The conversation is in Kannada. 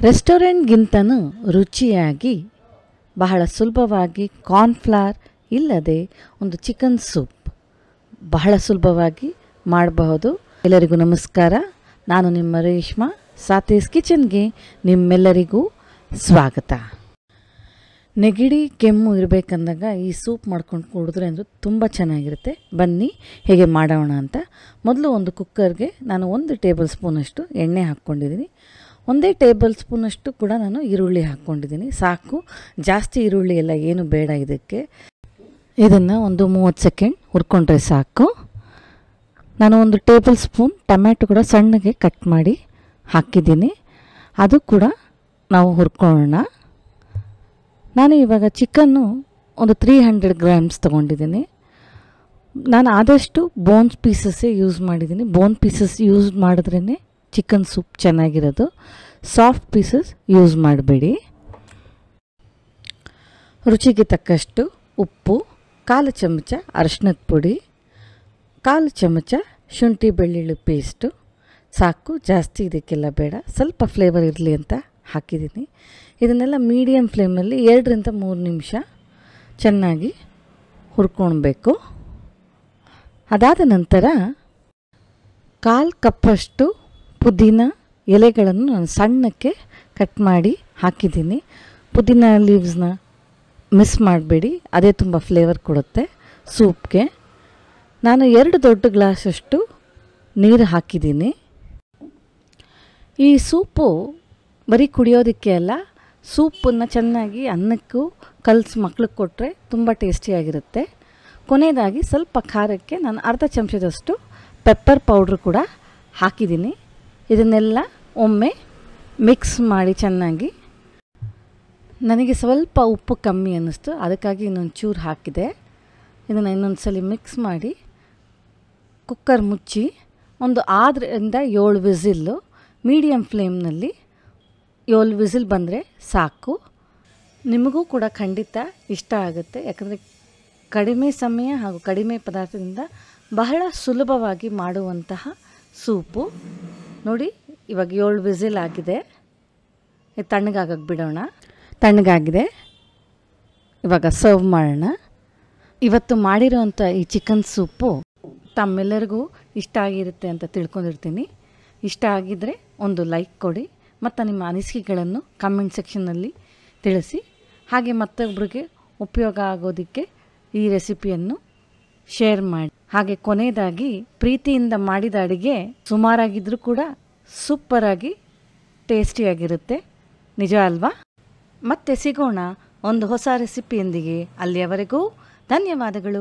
ರೆಸ್ಟೋರೆಂಟ್ಗಿಂತನೂ ರುಚಿಯಾಗಿ ಬಹಳ ಸುಲಭವಾಗಿ ಕಾರ್ನ್ಫ್ಲವರ್ ಇಲ್ಲದೆ ಒಂದು ಚಿಕನ್ ಸೂಪ್ ಬಹಳ ಸುಲಭವಾಗಿ ಮಾಡಬಹುದು. ಎಲ್ಲರಿಗೂ ನಮಸ್ಕಾರ. ನಾನು ನಿಮ್ಮ ರೇಷ್ಮಾ. ಸಾತೇಸ್ ಕಿಚನ್ಗೆ ನಿಮ್ಮೆಲ್ಲರಿಗೂ ಸ್ವಾಗತ. ನೆಗಡಿ ಕೆಮ್ಮು ಇರಬೇಕಂದಾಗ ಈ ಸೂಪ್ ಮಾಡ್ಕೊಂಡು ಕುಡಿದ್ರೆ ಅಂದರೆ ತುಂಬ ಚೆನ್ನಾಗಿರುತ್ತೆ. ಬನ್ನಿ ಹೇಗೆ ಮಾಡೋಣ ಅಂತ. ಮೊದಲು ಒಂದು ಕುಕ್ಕರ್ಗೆ ನಾನು 1 ಟೇಬಲ್ ಸ್ಪೂನಷ್ಟು ಎಣ್ಣೆ ಹಾಕ್ಕೊಂಡಿದ್ದೀನಿ. 1 ಟೇಬಲ್ ಸ್ಪೂನಷ್ಟು ಕೂಡ ನಾನು ಈರುಳ್ಳಿ ಹಾಕ್ಕೊಂಡಿದ್ದೀನಿ. ಸಾಕು, ಜಾಸ್ತಿ ಈರುಳ್ಳಿ ಎಲ್ಲ ಏನು ಬೇಡ ಇದಕ್ಕೆ. ಇದನ್ನು ಒಂದು 30 ಸೆಕೆಂಡ್ ಹುರ್ಕೊಂಡ್ರೆ ಸಾಕು. ನಾನು 1 ಟೇಬಲ್ ಸ್ಪೂನ್ ಟೊಮ್ಯಾಟೊ ಕೂಡ ಸಣ್ಣಗೆ ಕಟ್ ಮಾಡಿ ಹಾಕಿದ್ದೀನಿ. ಅದು ಕೂಡ ನಾವು ಹುರ್ಕೊಳ್ಳೋಣ. ನಾನು ಇವಾಗ ಚಿಕನ್ನು ಒಂದು 300 ಗ್ರಾಮ್ಸ್ ತೊಗೊಂಡಿದ್ದೀನಿ. ನಾನು ಆದಷ್ಟು ಬೋನ್ಸ್ ಪೀಸಸ್ಸೇ ಯೂಸ್ ಮಾಡಿದ್ದೀನಿ. ಬೋನ್ ಪೀಸಸ್ ಯೂಸ್ ಮಾಡಿದ್ರೇ ಚಿಕನ್ ಸೂಪ್ ಚೆನ್ನಾಗಿರೋದು. ಸಾಫ್ಟ್ ಪೀಸಸ್ ಯೂಸ್ ಮಾಡಬೇಡಿ. ರುಚಿಗೆ ತಕ್ಕಷ್ಟು ಉಪ್ಪು, 1/4 ಚಮಚ ಅರಶಿನದ ಪುಡಿ, 1/4 ಚಮಚ ಶುಂಠಿ ಬೆಳ್ಳುಳ್ಳಿ ಪೇಸ್ಟು ಸಾಕು. ಜಾಸ್ತಿ ಇದಕ್ಕೆಲ್ಲ ಬೇಡ, ಸ್ವಲ್ಪ ಫ್ಲೇವರ್ ಇರಲಿ ಅಂತ ಹಾಕಿದ್ದೀನಿ. ಇದನ್ನೆಲ್ಲ ಮೀಡಿಯಮ್ ಫ್ಲೇಮಲ್ಲಿ 2 ರಿಂದ 3 ನಿಮಿಷ ಚೆನ್ನಾಗಿ ಹುರ್ಕೊಳ್ಬೇಕು. ಅದಾದ ನಂತರ 1/4 ಕಪ್ಪಷ್ಟು ಪುದೀನ ಎಲೆಗಳನ್ನು ನಾನು ಸಣ್ಣಕ್ಕೆ ಕಟ್ ಮಾಡಿ ಹಾಕಿದ್ದೀನಿ. ಪುದೀನ ಲೀವ್ಸ್ನ ಮಿಸ್ ಮಾಡಬೇಡಿ, ಅದೇ ತುಂಬ ಫ್ಲೇವರ್ ಕೊಡುತ್ತೆ ಸೂಪ್ಗೆ. ನಾನು 2 ದೊಡ್ಡ ಗ್ಲಾಸಷ್ಟು ನೀರು ಹಾಕಿದ್ದೀನಿ. ಈ ಸೂಪು ಬರೀ ಕುಡಿಯೋದಕ್ಕೆ ಅಲ್ಲ, ಸೂಪನ್ನು ಚೆನ್ನಾಗಿ ಅನ್ನಕ್ಕೂ ಕಲಸಿ ಮಕ್ಳಿಗೆ ಕೊಟ್ಟರೆ ತುಂಬ ಟೇಸ್ಟಿಯಾಗಿರುತ್ತೆ. ಕೊನೆಯದಾಗಿ ಸ್ವಲ್ಪ ಖಾರಕ್ಕೆ ನಾನು 1/2 ಚಮಚದಷ್ಟು ಪೆಪ್ಪರ್ ಪೌಡ್ರ್ ಕೂಡ ಹಾಕಿದ್ದೀನಿ. ಇದನ್ನೆಲ್ಲ ಒಮ್ಮೆ ಮಿಕ್ಸ್ ಮಾಡಿ ಚೆನ್ನಾಗಿ. ನನಗೆ ಸ್ವಲ್ಪ ಉಪ್ಪು ಕಮ್ಮಿ ಅನ್ನಿಸ್ತು, ಅದಕ್ಕಾಗಿ ಇನ್ನೊಂದು ಚೂರು ಹಾಕಿದೆ. ಇದನ್ನು ಇನ್ನೊಂದು ಸಲ ಮಿಕ್ಸ್ ಮಾಡಿ ಕುಕ್ಕರ್ ಮುಚ್ಚಿ ಒಂದು 6 ರಿಂದ 7 ವಿಸಿಲ್ಲು ಮೀಡಿಯಮ್ ಫ್ಲೇಮ್ನಲ್ಲಿ 7 ವಿಸಿಲ್ ಬಂದರೆ ಸಾಕು. ನಿಮಗೂ ಕೂಡ ಖಂಡಿತ ಇಷ್ಟ ಆಗುತ್ತೆ. ಯಾಕಂದರೆ ಕಡಿಮೆ ಸಮಯ ಹಾಗೂ ಕಡಿಮೆ ಪದಾರ್ಥದಿಂದ ಬಹಳ ಸುಲಭವಾಗಿ ಮಾಡುವಂತಹ ಸೂಪು. ನೋಡಿ, ಇವಾಗ 7 ವಿಸಿಲ್ ಆಗಿದೆ. ಇದು ತಣ್ಣಗಾಗಕ್ಕೆ ಬಿಡೋಣ. ತಣ್ಣಗಾಗಿದೆ, ಇವಾಗ ಸರ್ವ್ ಮಾಡೋಣ. ಇವತ್ತು ಮಾಡಿರೋವಂಥ ಈ ಚಿಕನ್ ಸೂಪು ತಮ್ಮೆಲ್ಲರಿಗೂ ಇಷ್ಟ ಆಗಿರುತ್ತೆ ಅಂತ ತಿಳ್ಕೊಂಡಿರ್ತೀನಿ. ಇಷ್ಟ ಆಗಿದ್ದರೆ ಒಂದು ಲೈಕ್ ಕೊಡಿ ಮತ್ತು ನಿಮ್ಮ ಅನಿಸಿಕೆಗಳನ್ನು ಕಮೆಂಟ್ ಸೆಕ್ಷನ್ನಲ್ಲಿ ತಿಳಿಸಿ. ಹಾಗೆ ಮತ್ತೊಬ್ಬರಿಗೆ ಉಪಯೋಗ ಆಗೋದಕ್ಕೆ ಈ ರೆಸಿಪಿಯನ್ನು ಶೇರ್ ಮಾಡಿ. ಹಾಗೆ ಕೊನೆಯದಾಗಿ, ಪ್ರೀತಿಯಿಂದ ಮಾಡಿದ ಅಡುಗೆ ಸುಮಾರಾಗಿದ್ದರೂ ಕೂಡ ಸೂಪರಾಗಿ ಟೇಸ್ಟಿಯಾಗಿರುತ್ತೆ. ನಿಜ ಅಲ್ವಾ? ಮತ್ತೆ ಸಿಗೋಣ ಒಂದು ಹೊಸ ರೆಸಿಪಿಯೊಂದಿಗೆ. ಅಲ್ಲಿಯವರೆಗೂ ಧನ್ಯವಾದಗಳು.